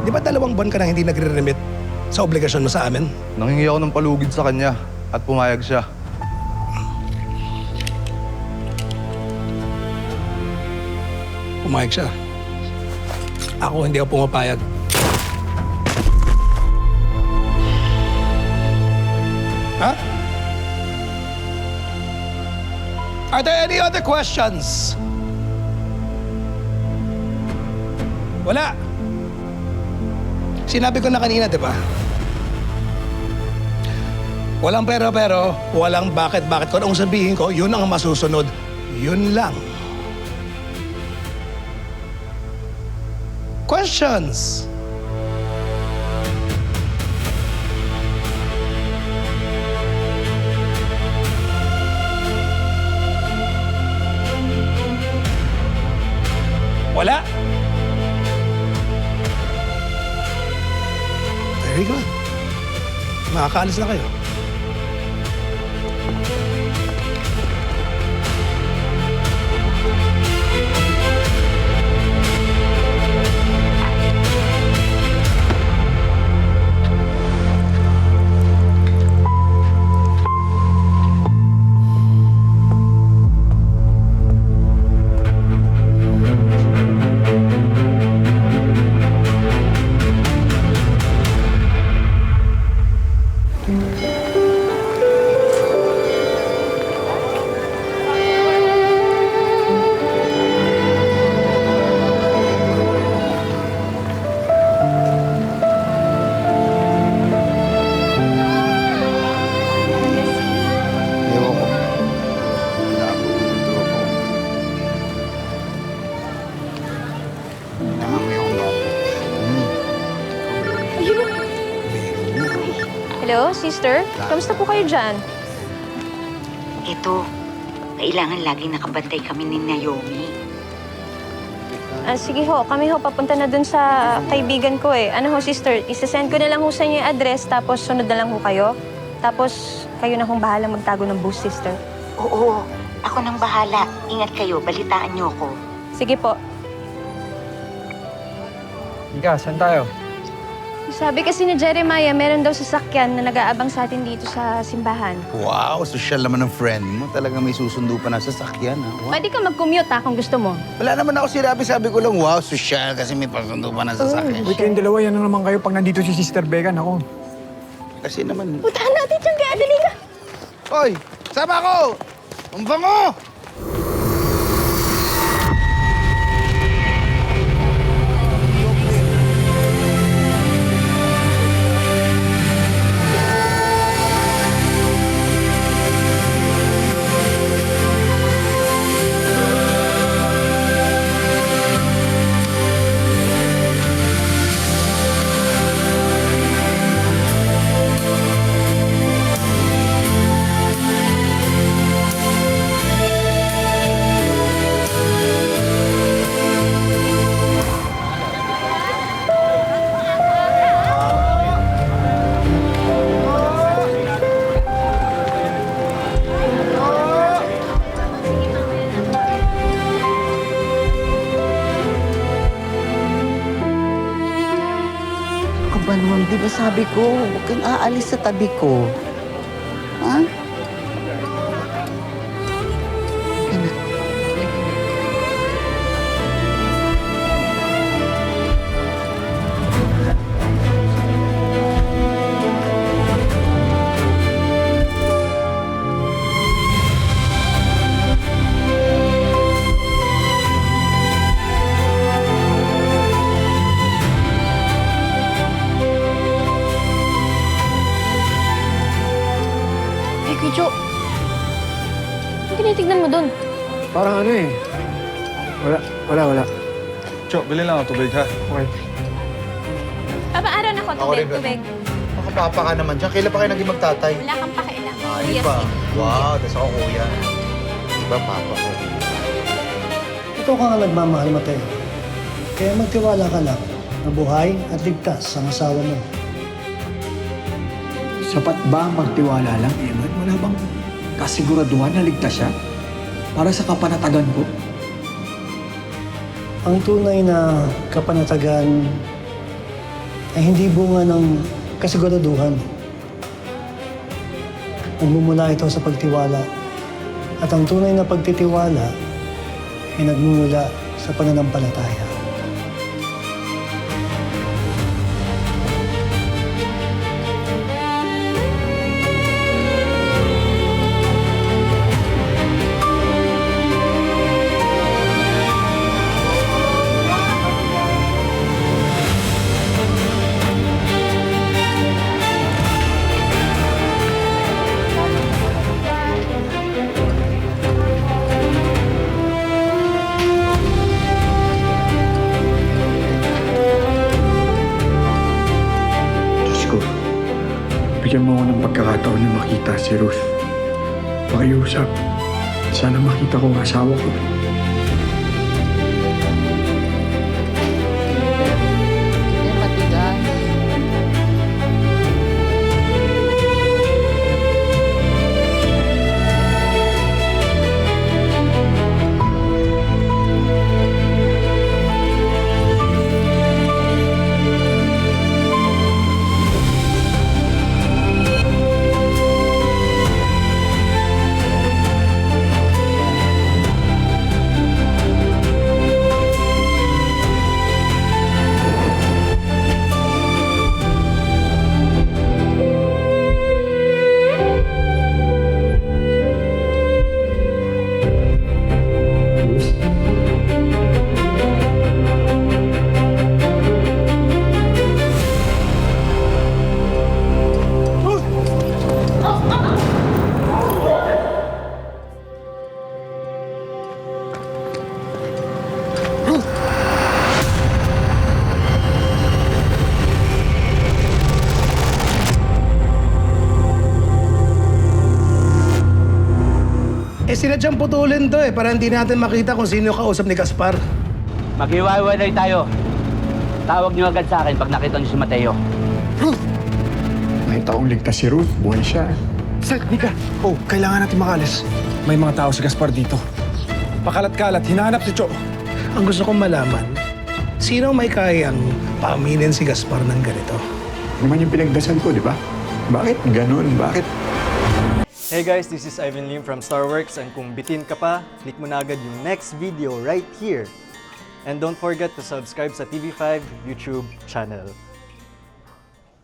Di ba 2 buwan ka nang hindi nagre-remit sa obligasyon mo sa amin? Nangingi ako ng palugid sa kanya at pumayag siya. Pumayag siya. Ako hindi ako pumapayag. Ha? Are there any other questions? Wala. Sinabi ko na kanina, di ba? Walang pero, walang bakit. Kung anong sabihin ko, yun ang masusunod. Yun lang. Questions? Wala? Very good. Makakaalis na kayo. Hello, sister? Kamusta po kayo dyan? Ito, kailangan laging nakabantay kami ni Naomi. Sige ho, kami ho, papunta na dun sa kaibigan ko eh. Ano ho, sister, isasend ko na lang ho sa inyo yung address, tapos sunod na lang ho kayo. Tapos kayo na hong bahala magtago ng bus, sister. Oo, ako nang bahala. Ingat kayo, balitaan niyo ako. Sige po. Ika, saan tayo? Sabi kasi ni Jeremiah, meron daw sasakyan na nag-aabang sa atin dito sa simbahan. Wow, social naman ng friend mo. Talagang may susundo pa na sasakyan, ha? Wow. Pwede ka mag-commute kung gusto mo. Wala naman ako sinabi. Sabi ko lang, wow, social kasi may pasundo pa na sasakyan. Uy, kayong dalawa, yan na naman kayo pag nandito si Sister Began, ako. Kasi naman... Puntahan natin dyan kaya, dali ka. Hoy, sama ko! Ang bango! Kabanwang, di ba sabi ko, huwag kang aalis sa tabi ko. Ha? Anak. Kujo, ano tinitignan mo dun? Parang ano eh. Wala. Cho, bilhin lang ako tubig, ha? Okay. Papaaral ako, tubig. Makapapa ka naman dyan. Kailan pa kayo naging magtatay? Wala kang pakialam. Ay pa. Wow, tas ako kuya. Diba papa ko? Ito ka nga nagmamahal, Mateo. Kaya magtiwala ka lang na buhay at ligtas ang asawa mo. Sapat ba magtiwala lang, Emad? Wala bang kasiguraduhan na ligtas siya? Para sa kapanatagan ko? Ang tunay na kapanatagan ay hindi bunga ng kasiguraduhan. Nagmumula ito sa pagtiwala. At ang tunay na pagtitiwala ay nagmumula sa pananampalataya. Diyos ko, bigyan mo ako ng pagkakataon na makita si Ruth. Pakiusap, sana makita ko ang asawa ko. Sinadyang putulin to para hindi natin makita kung sino yung kausap ni Gaspar. Maghiwa-hiwalay tayo. Tawag niyo agad sa akin pag nakita niyo si Mateo. May taong ligtas si Ruth, buhay siya. Sir, Nika. Oh, kailangan natin makalis. May mga tao si Gaspar dito. Pakalat-kalat, hinahanap si Cho. Ang gusto kong malaman, sino may kayang paaminin si Gaspar ng ganito? Naman yung pinagdasal ko, di ba? Bakit ganun? Bakit? Hey guys, this is Ivan Lim from Starworks, and kung bitin ka pa, click mo na agad yung next video right here. And don't forget to subscribe sa TV5 YouTube channel.